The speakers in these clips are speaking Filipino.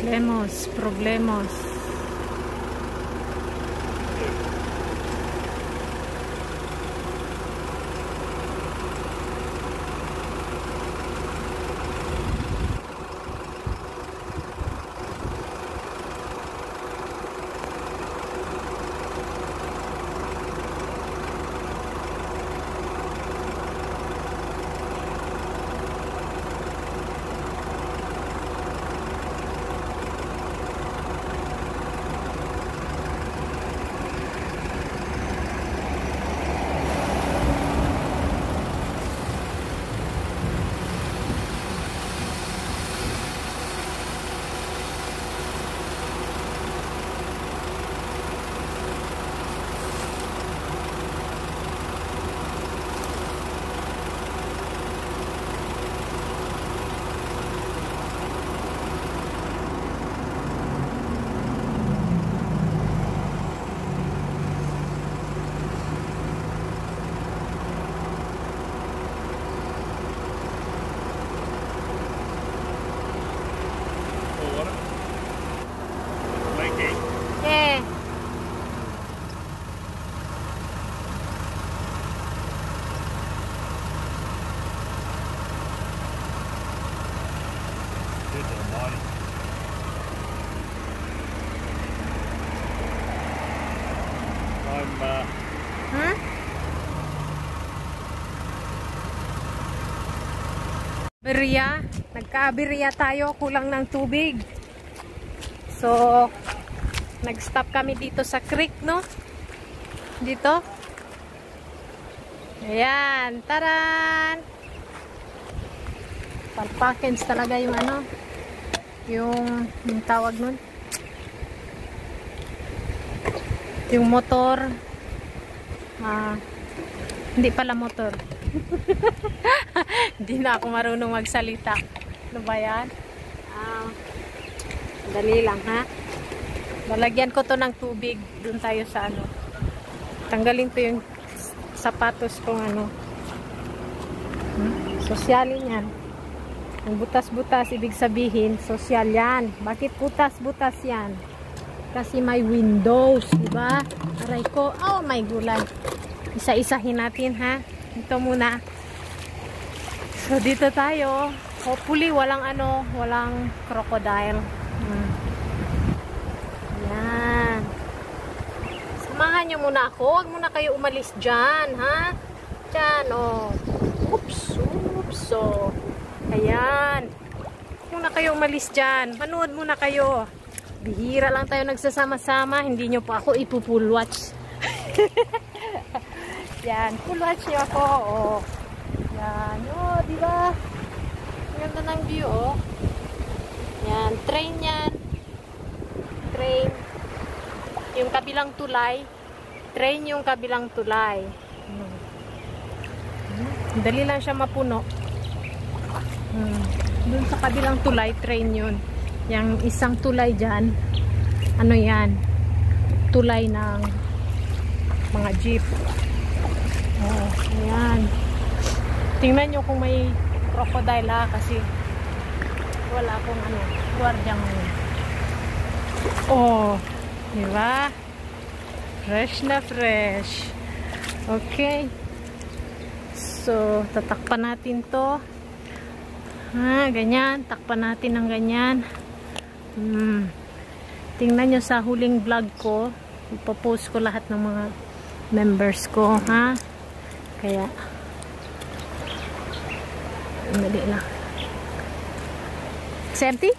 Problemos, problemos. Birya, nagka-birya tayo, kulang ng tubig. So, nag-stop kami dito sa creek, no? Dito. Ayan, taran! Pal-package talaga yung ano, yung tawag nun. Yung motor. Hindi pala motor. Hindi na ako marunong magsalita. Ano ba yan? Dali lang, ha? Lalagyan ko to ng tubig. Doon tayo sa ano. Tanggalin to yung sapatos kong ano. Sosyalin yan. Ang butas-butas, ibig sabihin, sosyal yan. Bakit butas-butas yan? Kasi may windows, diba? Aray ko, oh my gulay. Isa-isahin natin, ha? Ito muna. So, dito tayo. Hopefully, walang ano, walang crocodile. Yan. Samahan nyo muna ako. Huwag muna kayo umalis dyan, ha? Dyan, oh. Oops, oops, oh. Ayan. Huwag muna kayo umalis dyan. Manood muna kayo. Bihira lang tayo nagsasama-sama. Hindi nyo pa ako ipo-full watch. Yan, full watch nyo ako, oh. Yan, oh, diba? Ganda ng view, oh. Yan, train yan. Train. Yung kabilang tulay. Train yung kabilang tulay. Dali lang siya mapuno. Doon sa kabilang tulay, train yun. Yung isang tulay dyan, ano yan? Tulay ng mga jeep. Oh, ayan. Tingnan nyo kung may crocodile, ha, kasi wala akong ano, guardia ngayon. Oh, diba? Fresh na fresh. Okay. So, tatakpan natin to. Ha, ganyan. Takpan natin ng ganyan. Tingnan nyo sa huling vlog ko. Ipopost ko lahat ng mga members ko, ha? Kaya dali lang. It's empty?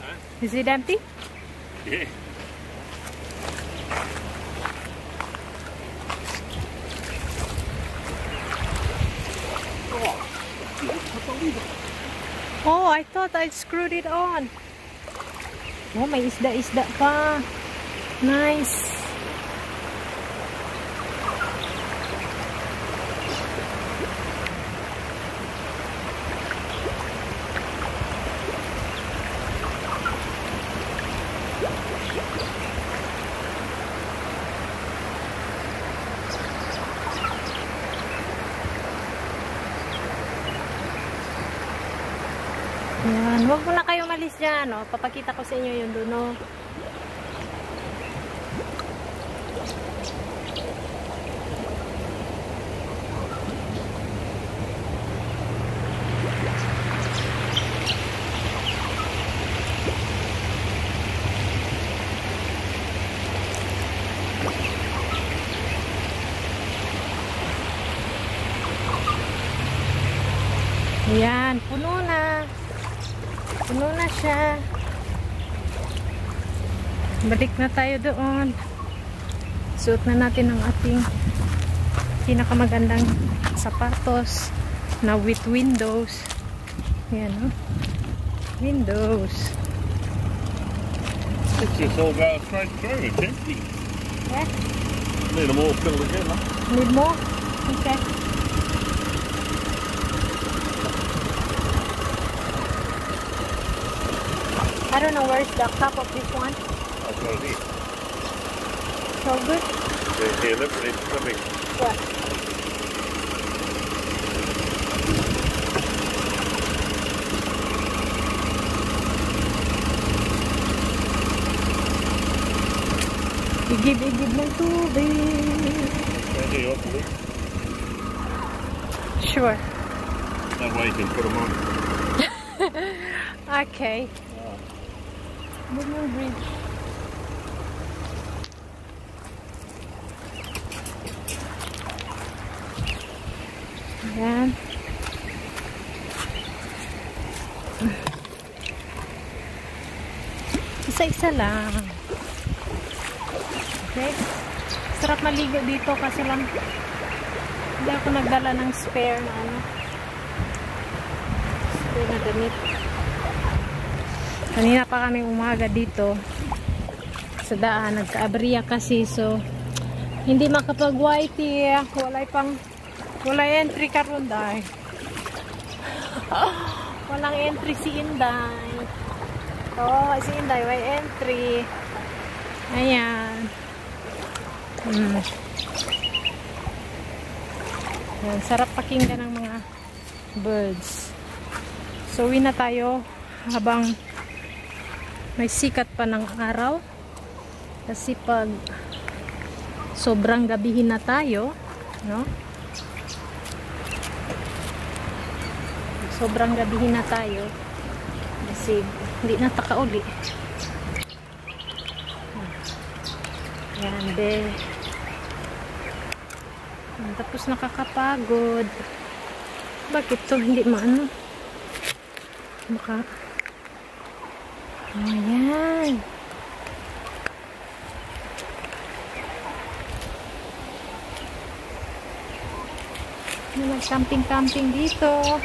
Huh? Is it empty? Yeah. Oh, I thought I screwed it on. Oh, may isda-isda pa. Nice. Yan, huwag mo na kayo malis dyan. dyan. Oh. Papakita ko sa inyo yung doon. Oh. Ayan, puno na. Puno na siya. Balik na tayo doon. Suot na natin ang ating pinakamagandang sapatos na with windows. Ayan, no? Windows. It's just all going straight through. It's empty. Yeah? Need them all filled again, huh? Need more? Okay. I don't know where's the cup of this one. I've got it here. So good? Here, look at it. Coming. What? Igib-igib ng tubig. Okay, off the lid. Sure. That way you can put them on. Okay. Moving bridge. Ayan. Isa-isa lang. Okay. Sarap maligo dito kasi lang hindi ako nagdala ng spare na ano. Spare na damit. Kanina pa kami umaga dito sa daan, nagka-abriya kasi, so hindi makapag-whitey. Walay entry karon dahil walang entry si Inday. Oh, si Inday may entry. Ayan. Ayan, sarap pakinggan ng mga birds. So uwi na tayo habang may sikat pa ng araw kasi pag sobrang gabihin na tayo, no? Sobrang gabihin na tayo kasi hindi na takauli. Yan, be. Tapos nakakapagod. Bakit to hindi maano? Ayan. Nag-camping-camping dito.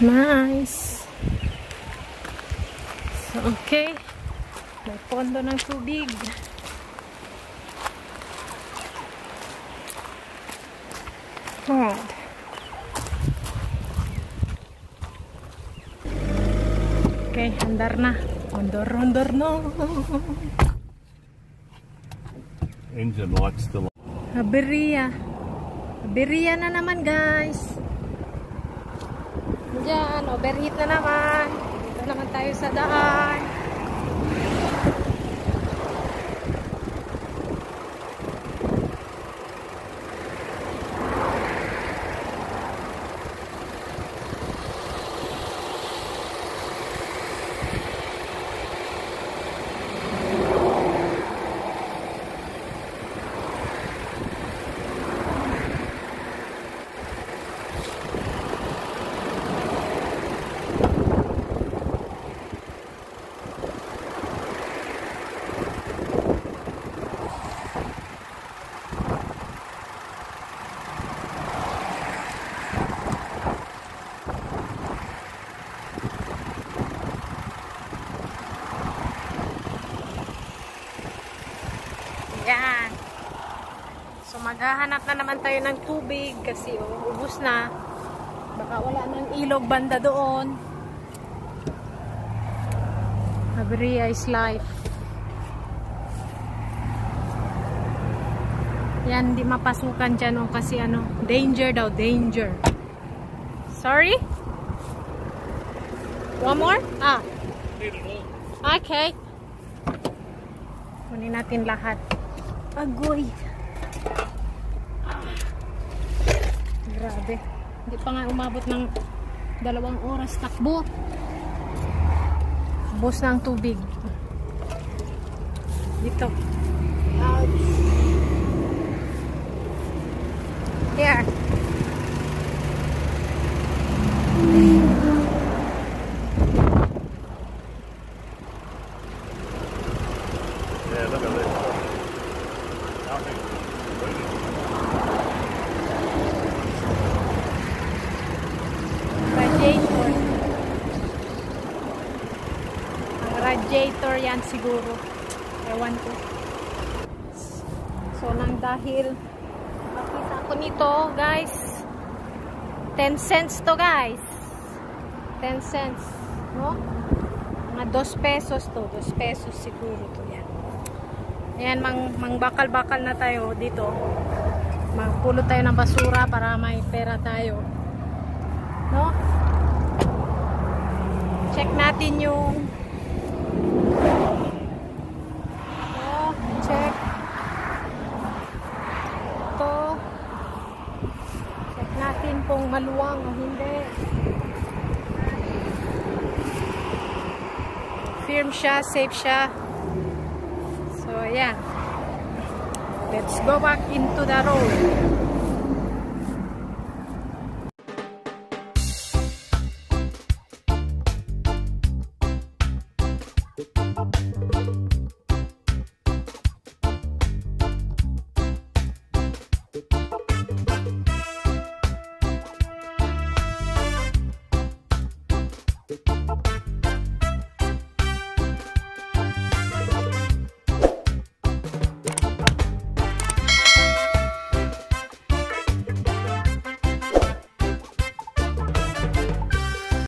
Nice. So, okay. May pondo ng tubig. Alright. Okay, andar na. Ondor na. Engine lights still on. Aberya. Aberya na naman, guys. Diyan, overheat na naman. Dito naman tayo sa daan. Yan. So maghahanap na naman tayo ng tubig kasi ubos na. Baka wala nang ilog banda doon. Aberya is life. Yan, hindi mapasukan dyan kasi ano, danger daw, danger. Sorry? One more? Ah. Need it all. Okay. Kunin natin lahat. Agoy. Grabe. Hindi pa nga umabot ng 2 oras takbo. Bus ng tubig. Dito. Ouch. Here. Yeah, look at this. Nothing. Radiator. Ang radiator yan siguro. Ewan ko. So, nang dahil nakita ko nito, guys. 10 cents to, guys. 10 cents. No? Mga 2 pesos to. 2 pesos siguro to yan. Ayan, mangbakal-bakal na tayo dito. Magpulot tayo ng basura para may pera tayo. No? Check natin yung check ito. Check natin kung maluwang o hindi. Firm siya, safe siya. So, yeah. Let's go back into the road.